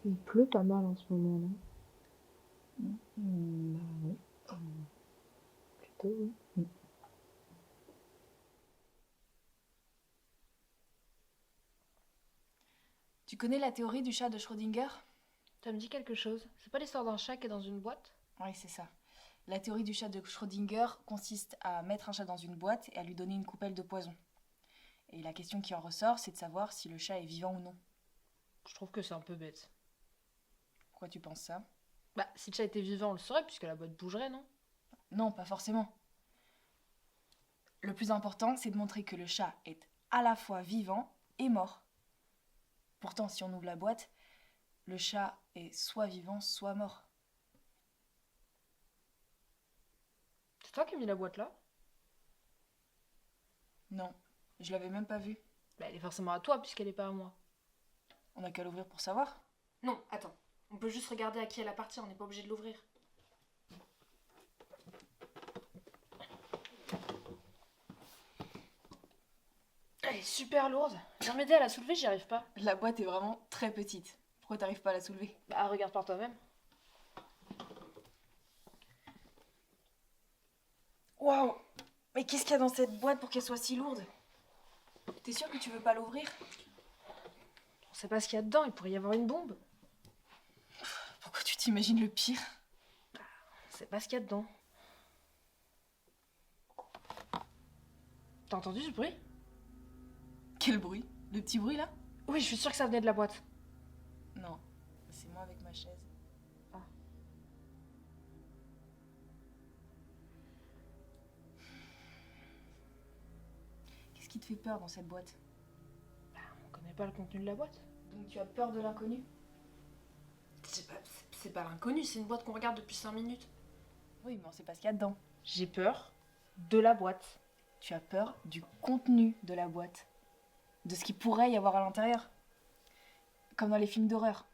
Il pleut pas mal en ce moment, non? Bah oui. Plutôt, oui. Tu connais la théorie du chat de Schrödinger? Ça me dit quelque chose. C'est pas l'histoire d'un chat qui est dans une boîte? Oui, c'est ça. La théorie du chat de Schrödinger consiste à mettre un chat dans une boîte et à lui donner une coupelle de poison. Et la question qui en ressort, c'est de savoir si le chat est vivant ou non. Je trouve que c'est un peu bête. Pourquoi tu penses ça? Bah, si le chat était vivant, on le saurait, puisque la boîte bougerait, non? Non, pas forcément. Le plus important, c'est de montrer que le chat est à la fois vivant et mort. Pourtant, si on ouvre la boîte, le chat est soit vivant, soit mort. C'est toi qui as mis la boîte là? Non, je l'avais même pas vue. Bah, elle est forcément à toi, puisqu'elle est pas à moi. On n'a qu'à l'ouvrir pour savoir. Non, attends. On peut juste regarder à qui elle appartient, on n'est pas obligé de l'ouvrir. Elle est super lourde. Viens m'aider à la soulever, j'y arrive pas. La boîte est vraiment très petite. Pourquoi t'arrives pas à la soulever? Bah, regarde par toi-même. Waouh! Mais qu'est-ce qu'il y a dans cette boîte pour qu'elle soit si lourde? T'es sûr que tu veux pas l'ouvrir? On sait pas ce qu'il y a dedans, il pourrait y avoir une bombe. Pourquoi tu t'imagines le pire? On sait pas ce qu'il y a dedans. T'as entendu ce bruit? Quel bruit? Le petit bruit là? Oui, je suis sûre que ça venait de la boîte. Non, c'est moi avec ma chaise. Ah. Qu'est-ce qui te fait peur dans cette boîte? Bah, on connaît pas le contenu de la boîte. Donc tu as peur de l'inconnu? C'est pas l'inconnu, c'est une boîte qu'on regarde depuis 5 minutes. Oui, mais on sait pas ce qu'il y a dedans. J'ai peur de la boîte. Tu as peur du contenu de la boîte. De ce qu'il pourrait y avoir à l'intérieur. Comme dans les films d'horreur.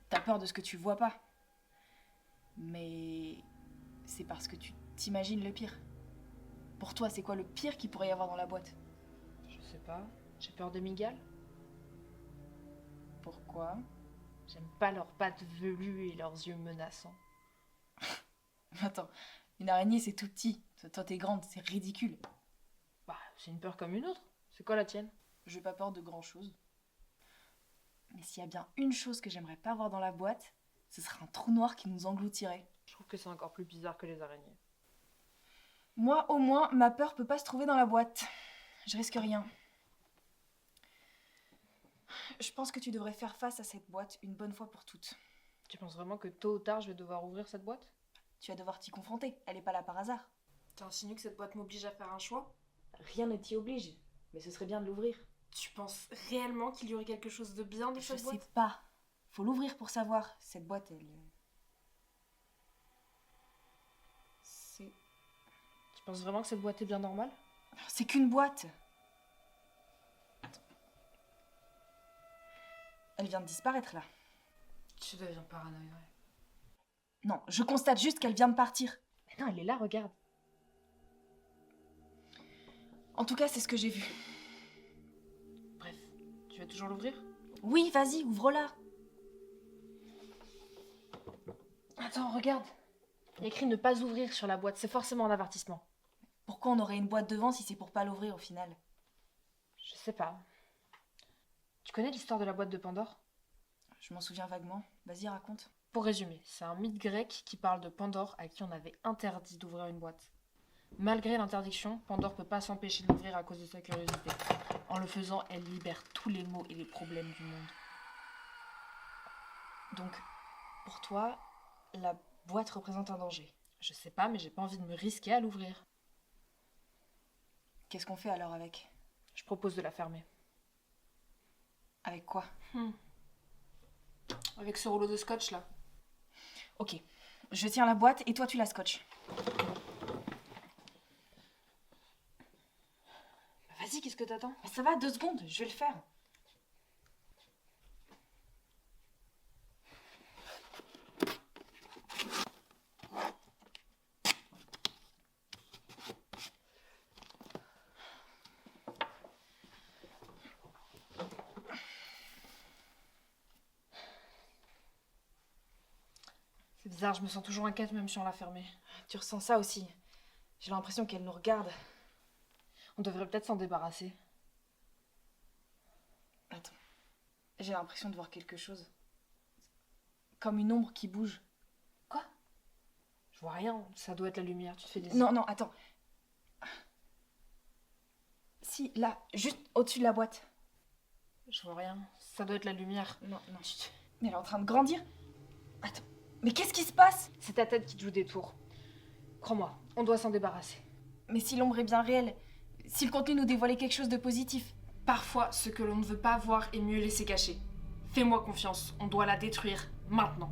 T'as peur de ce que tu vois pas. Mais c'est parce que tu t'imagines le pire. Pour toi, c'est quoi le pire qu'il pourrait y avoir dans la boîte? Je sais pas. J'ai peur des migales. Pourquoi? J'aime pas leurs pattes velues et leurs yeux menaçants. Attends, une araignée c'est tout petit. Toi t'es grande, c'est ridicule. Bah, c'est une peur comme une autre. C'est quoi la tienne? J'ai pas peur de grand chose. Mais s'il y a bien une chose que j'aimerais pas voir dans la boîte, ce serait un trou noir qui nous engloutirait. Je trouve que c'est encore plus bizarre que les araignées. Moi, au moins, ma peur peut pas se trouver dans la boîte. Je risque rien. Je pense que tu devrais faire face à cette boîte une bonne fois pour toutes. Tu penses vraiment que tôt ou tard je vais devoir ouvrir cette boîte? Tu vas devoir t'y confronter, elle est pas là par hasard. Tu insinues que cette boîte m'oblige à faire un choix? Rien ne t'y oblige, mais ce serait bien de l'ouvrir. Tu penses réellement qu'il y aurait quelque chose de bien dans Je cette sais boîte? pas. Faut l'ouvrir pour savoir. Cette boîte, elle... C'est... Tu penses vraiment que cette boîte est bien normale? C'est qu'une boîte. Attends. Elle vient de disparaître là. Tu deviens paranoïaque. Non, je constate juste qu'elle vient de partir. Mais non, elle est là, regarde. En tout cas, c'est ce que j'ai vu. Bref, tu veux toujours l'ouvrir? Oui, vas-y, ouvre-la. Attends, regarde. Il y a écrit ne pas ouvrir sur la boîte, c'est forcément un avertissement. Pourquoi on aurait une boîte devant si c'est pour pas l'ouvrir au final? Je sais pas. Tu connais l'histoire de la boîte de Pandore? Je m'en souviens vaguement. Vas-y, raconte. Pour résumer, c'est un mythe grec qui parle de Pandore à qui on avait interdit d'ouvrir une boîte. Malgré l'interdiction, Pandore peut pas s'empêcher de l'ouvrir à cause de sa curiosité. En le faisant, elle libère tous les maux et les problèmes du monde. Donc, pour toi, la boîte représente un danger. Je sais pas, mais j'ai pas envie de me risquer à l'ouvrir. Qu'est-ce qu'on fait alors avec? Je propose de la fermer. Avec quoi? Avec ce rouleau de scotch là. Ok, je tiens la boîte et toi tu la scotches. Vas-y, qu'est-ce que t'attends? Ça va, 2 secondes, je vais le faire. C'est bizarre, je me sens toujours inquiète même si on l'a fermée. Tu ressens ça aussi. J'ai l'impression qu'elle nous regarde. On devrait peut-être s'en débarrasser. Attends. J'ai l'impression de voir quelque chose. Comme une ombre qui bouge. Quoi? Je vois rien, ça doit être la lumière, tu te fais des... Non, non, attends. Si, là, juste au-dessus de la boîte. Je vois rien, ça doit être la lumière. Non, non. Mais elle est en train de grandir. Attends, mais qu'est-ce qui se passe? C'est ta tête qui te joue des tours. Crois-moi, on doit s'en débarrasser. Mais si l'ombre est bien réelle, si le contenu nous dévoilait quelque chose de positif. Parfois, ce que l'on ne veut pas voir est mieux laisser cacher. Fais-moi confiance, on doit la détruire maintenant.